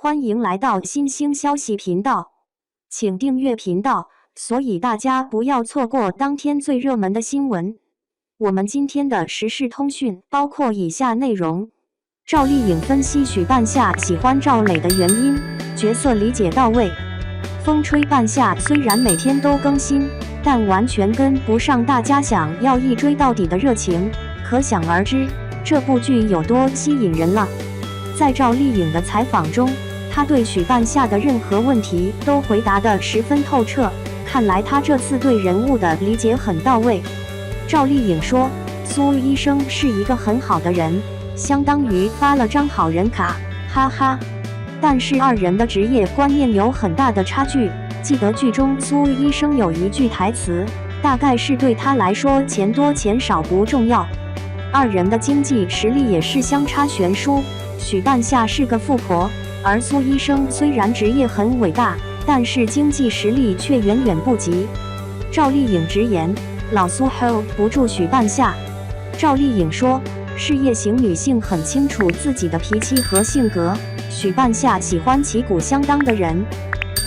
欢迎来到新兴消息频道，请订阅频道，所以大家不要错过当天最热门的新闻。我们今天的时事通讯包括以下内容：赵丽颖分析许半夏喜欢赵磊的原因，角色理解到位。风吹半夏虽然每天都更新，但完全跟不上大家想要一追到底的热情，可想而知这部剧有多吸引人了。在赵丽颖的采访中，她对许半夏的任何问题都回答得十分透彻，看来她这次对人物的理解很到位。赵丽颖说，苏医生是一个很好的人，相当于发了张好人卡，哈哈。但是二人的职业观念有很大的差距。记得剧中苏医生有一句台词，大概是对他来说钱多钱少不重要。二人的经济实力也是相差悬殊，许半夏是个富婆，而苏医生虽然职业很伟大，但是经济实力却远远不及。赵丽颖直言，老苏 hold 不住许半夏。赵丽颖说，事业型女性很清楚自己的脾气和性格，许半夏喜欢旗鼓相当的人，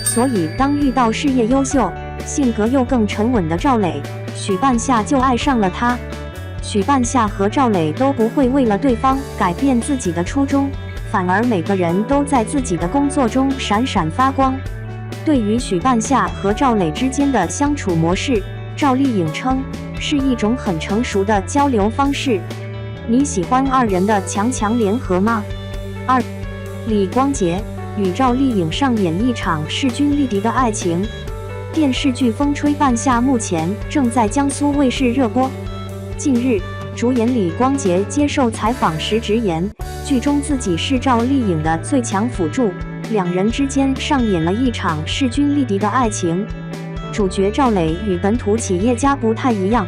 所以当遇到事业优秀、性格又更沉稳的赵磊，许半夏就爱上了他。许半夏和赵磊都不会为了对方改变自己的初衷，反而每个人都在自己的工作中闪闪发光。对于许半夏和赵磊之间的相处模式，赵丽颖称是一种很成熟的交流方式。你喜欢二人的强强联合吗？二，李光洁与赵丽颖上演一场势均力敌的爱情。电视剧《风吹半夏》目前正在江苏卫视热播。近日，主演李光洁接受采访时直言，剧中自己是赵丽颖的最强辅助，两人之间上演了一场势均力敌的爱情。主角赵磊与本土企业家不太一样，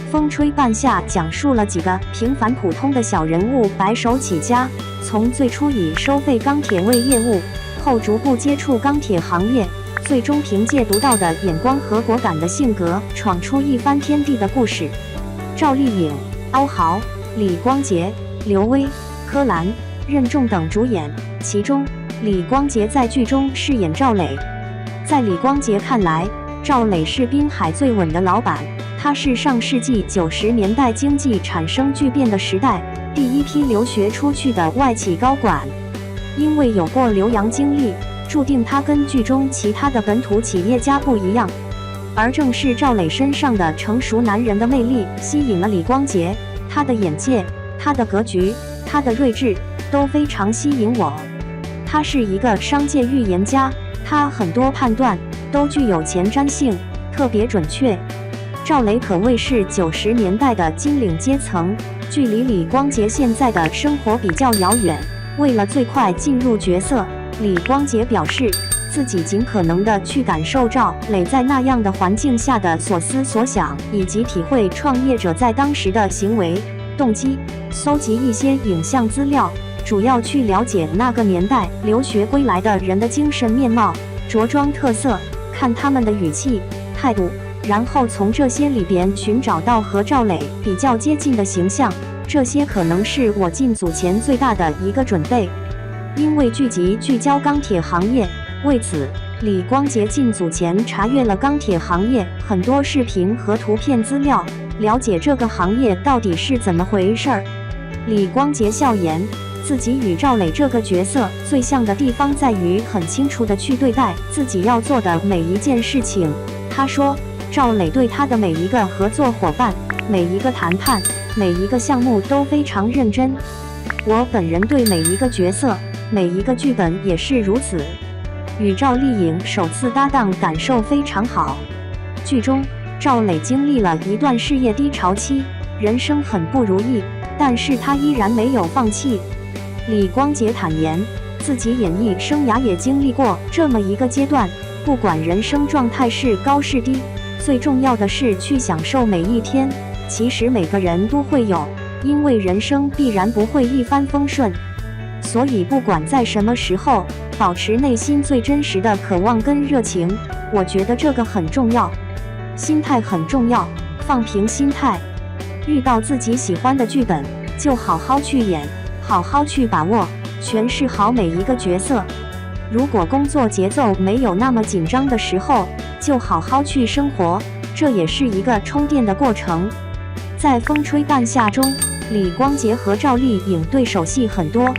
《风吹半夏》讲述了几个平凡普通的小人物白手起家，从最初以收费钢铁为业务，后逐步接触钢铁行业，最终凭借独到的眼光和果敢的性格，闯出一番天地的故事。赵丽颖、欧豪、李光洁、刘威、柯蓝、任重等主演，其中李光洁在剧中饰演赵磊。在李光洁看来，赵磊是滨海最稳的老板，他是上世纪90年代经济产生巨变的时代第一批留学出去的外企高管。因为有过留洋经历，注定他跟剧中其他的本土企业家不一样。而正是赵磊身上的成熟男人的魅力吸引了李光洁，他的眼界、他的格局、他的睿智都非常吸引我。他是一个商界预言家，他很多判断都具有前瞻性，特别准确。赵磊可谓是90年代的金领阶层，距离李光洁现在的生活比较遥远。为了最快进入角色，李光洁表示自己尽可能的去感受赵磊在那样的环境下的所思所想，以及体会创业者在当时的行为动机，搜集一些影像资料，主要去了解那个年代留学归来的人的精神面貌、着装特色，看他们的语气、态度，然后从这些里边寻找到和赵磊比较接近的形象。这些可能是我进组前最大的一个准备。因为剧集聚焦钢铁行业，为此李光洁进组前查阅了钢铁行业很多视频和图片资料，了解这个行业到底是怎么回事儿。李光洁笑言，自己与赵磊这个角色最像的地方在于很清楚地去对待自己要做的每一件事情。他说，赵磊对他的每一个合作伙伴、每一个谈判、每一个项目都非常认真。我本人对每一个角色、每一个剧本也是如此。与赵丽颖首次搭档感受非常好。剧中赵磊经历了一段事业低潮期，人生很不如意，但是他依然没有放弃。李光洁坦言，自己演艺生涯也经历过这么一个阶段，不管人生状态是高是低，最重要的是去享受每一天。其实每个人都会有，因为人生必然不会一帆风顺，所以不管在什么时候，保持内心最真实的渴望跟热情，我觉得这个很重要。心态很重要，放平心态。遇到自己喜欢的剧本，就好好去演，好好去把握，诠释好每一个角色。如果工作节奏没有那么紧张的时候，就好好去生活，这也是一个充电的过程。在《风吹半夏》中，李光洁和赵丽颖对手戏很多。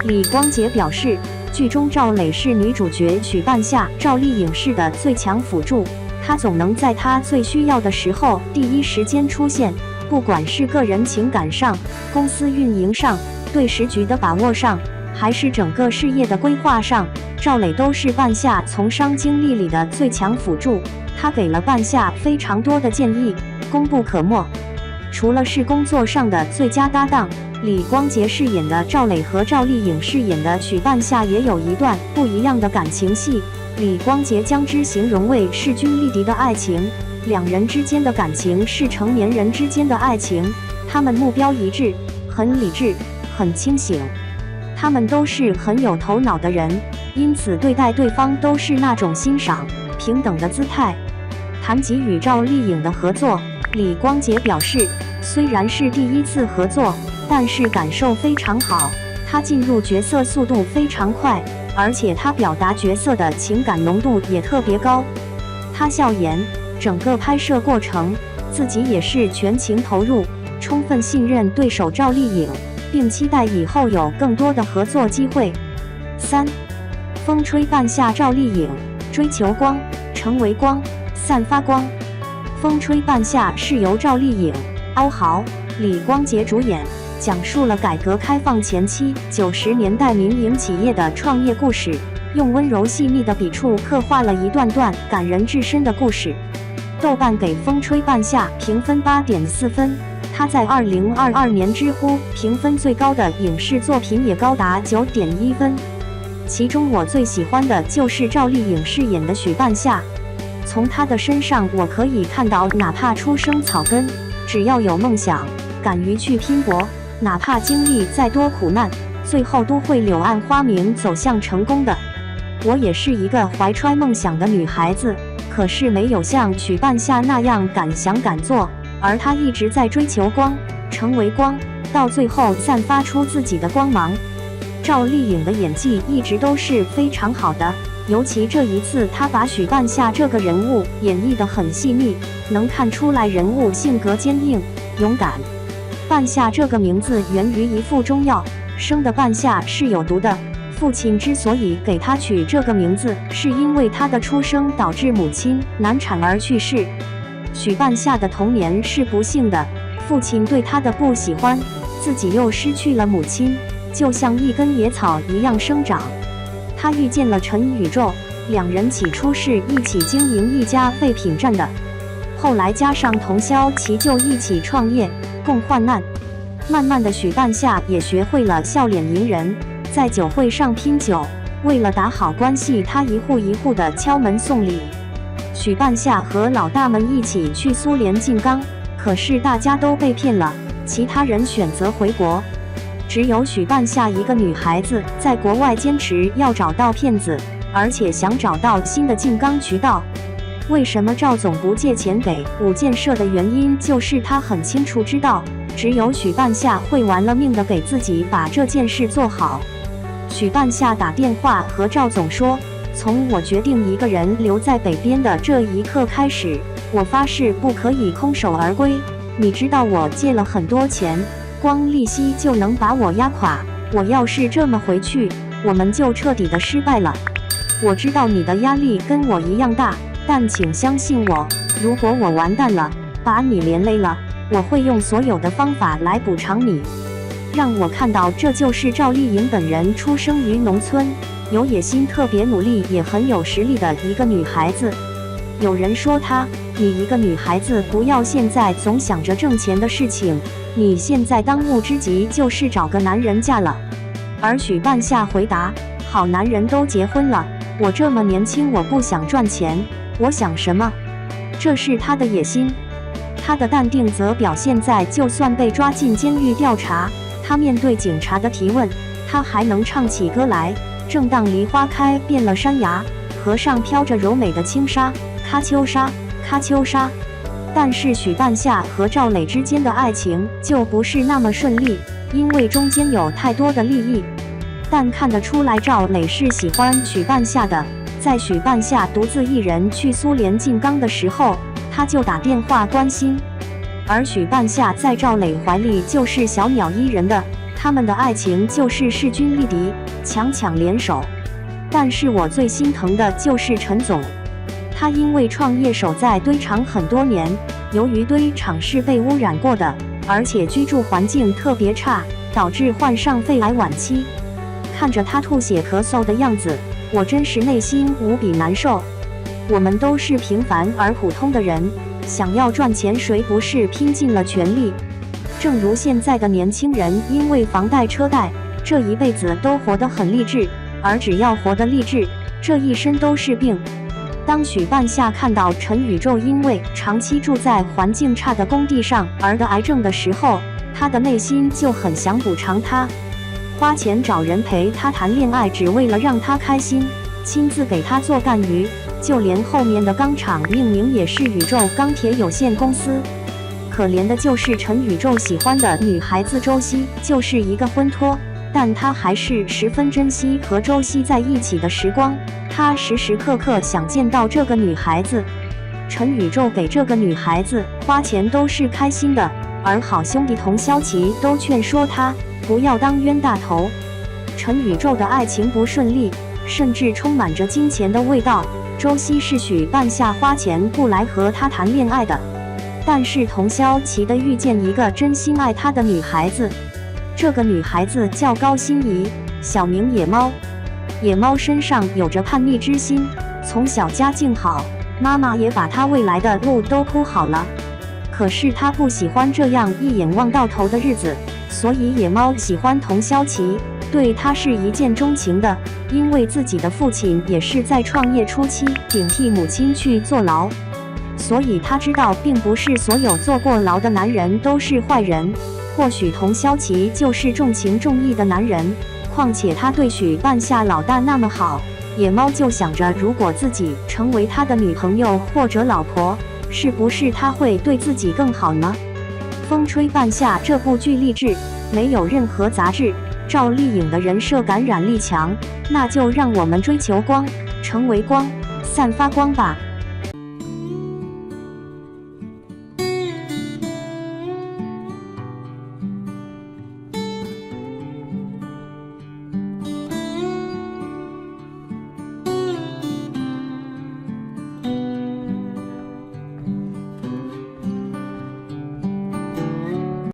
李光洁表示，剧中赵磊是女主角许半夏，赵丽颖是的最强辅助，她总能在她最需要的时候第一时间出现，不管是个人情感上、公司运营上、对时局的把握上，还是整个事业的规划上，赵磊都是半夏从商经历里的最强辅助，他给了半夏非常多的建议，功不可没。除了是工作上的最佳搭档，李光洁饰演的赵磊和赵丽颖饰演的许半夏也有一段不一样的感情戏。李光洁将之形容为势均力敌的爱情，两人之间的感情是成年人之间的爱情，他们目标一致，很理智，很清醒，他们都是很有头脑的人，因此对待对方都是那种欣赏、平等的姿态。谈及与赵丽颖的合作，李光洁表示，虽然是第一次合作，但是感受非常好，她进入角色速度非常快，而且她表达角色的情感浓度也特别高。她笑言，整个拍摄过程自己也是全情投入，充分信任对手赵丽颖，并期待以后有更多的合作机会。3. 风吹半夏，赵丽颖追求光，成为光，散发光。风吹半夏是由赵丽颖、欧豪、李光洁主演，讲述了改革开放前期90年代民营企业的创业故事，用温柔细腻的笔触刻画了一段段感人至深的故事。豆瓣给风吹半夏评分8.4分，它在2022年知乎评分最高的影视作品也高达9.1分。其中我最喜欢的就是赵丽颖饰演的许半夏，从她的身上我可以看到，哪怕出生草根，只要有梦想，敢于去拼搏，哪怕经历再多苦难，最后都会柳暗花明走向成功的。我也是一个怀揣梦想的女孩子，可是没有像许半夏那样敢想敢做，而她一直在追求光，成为光，到最后散发出自己的光芒。赵丽颖的演技一直都是非常好的，尤其这一次她把许半夏这个人物演绎得很细腻，能看出来人物性格坚硬、勇敢。半夏这个名字源于一副中药，生的半夏是有毒的，父亲之所以给他取这个名字，是因为他的出生导致母亲难产而去世。许半夏的童年是不幸的，父亲对他的不喜欢，自己又失去了母亲，就像一根野草一样生长。他遇见了陈宇宙，两人起初是一起经营一家废品站的，后来加上童潇其就一起创业，共患难。慢慢的，许半夏也学会了笑脸迎人，在酒会上拼酒，为了打好关系，他一户一户的敲门送礼。许半夏和老大们一起去苏联进钢，可是大家都被骗了，其他人选择回国，只有许半夏一个女孩子在国外坚持要找到骗子，而且想找到新的进钢渠道。为什么赵总不借钱给武建设的原因，就是他很清楚知道，只有许半夏会玩了命的给自己把这件事做好。许半夏打电话和赵总说，从我决定一个人留在北边的这一刻开始，我发誓不可以空手而归。你知道我借了很多钱，光利息就能把我压垮，我要是这么回去，我们就彻底的失败了。我知道你的压力跟我一样大，但请相信我，如果我完蛋了，把你连累了，我会用所有的方法来补偿你。让我看到这就是赵丽颖本人，出生于农村，有野心，特别努力，也很有实力的一个女孩子。有人说她，你一个女孩子不要现在总想着挣钱的事情，你现在当务之急就是找个男人嫁了。而许半夏回答，好男人都结婚了，我这么年轻，我不想赚钱，我想什么？这是她的野心。她的淡定则表现在，就算被抓进监狱调查，她面对警察的提问，她还能唱起歌来。正当梨花开遍了山崖，河上飘着柔美的轻纱，喀秋莎，喀秋莎。但是许半夏和赵磊之间的爱情就不是那么顺利，因为中间有太多的利益。但看得出来赵磊是喜欢许半夏的。在许半夏独自一人去苏联静冈的时候，他就打电话关心。而许半夏在赵磊怀里就是小鸟依人的，他们的爱情就是势均力敌，强强联手。但是我最心疼的就是陈总，他因为创业守在堆场很多年，由于堆场是被污染过的，而且居住环境特别差，导致患上肺癌晚期。看着他吐血咳嗽的样子，我真是内心无比难受。我们都是平凡而普通的人，想要赚钱，谁不是拼尽了全力？正如现在的年轻人，因为房贷车贷，这一辈子都活得很励志，而只要活得励志，这一生都是病。当许半夏看到陈宇宙因为长期住在环境差的工地上而得癌症的时候，他的内心就很想补偿他，花钱找人陪他谈恋爱，只为了让他开心，亲自给他做干鱼，就连后面的钢厂命名也是宇宙钢铁有限公司。可怜的就是陈宇宙喜欢的女孩子周希，就是一个婚托，但他还是十分珍惜和周希在一起的时光，他时时刻刻想见到这个女孩子。陈宇宙给这个女孩子花钱都是开心的，而好兄弟童潇齐都劝说他不要当冤大头。陈宇宙的爱情不顺利，甚至充满着金钱的味道。周希是许半夏花钱雇来和他谈恋爱的，但是童潇齐的遇见一个真心爱他的女孩子，这个女孩子叫高心怡，小名野猫。野猫身上有着叛逆之心，从小家境好，妈妈也把她未来的路都铺好了。可是她不喜欢这样一眼望到头的日子，所以野猫喜欢童潇齐，对他是一见钟情的。因为自己的父亲也是在创业初期顶替母亲去坐牢，所以他知道并不是所有坐过牢的男人都是坏人，或许童潇齐就是重情重义的男人。况且他对许半夏老大那么好，野猫就想着，如果自己成为他的女朋友或者老婆，是不是他会对自己更好呢？风吹半夏这部剧励志，没有任何杂质，赵丽颖的人设感染力强，那就让我们追求光，成为光，散发光吧。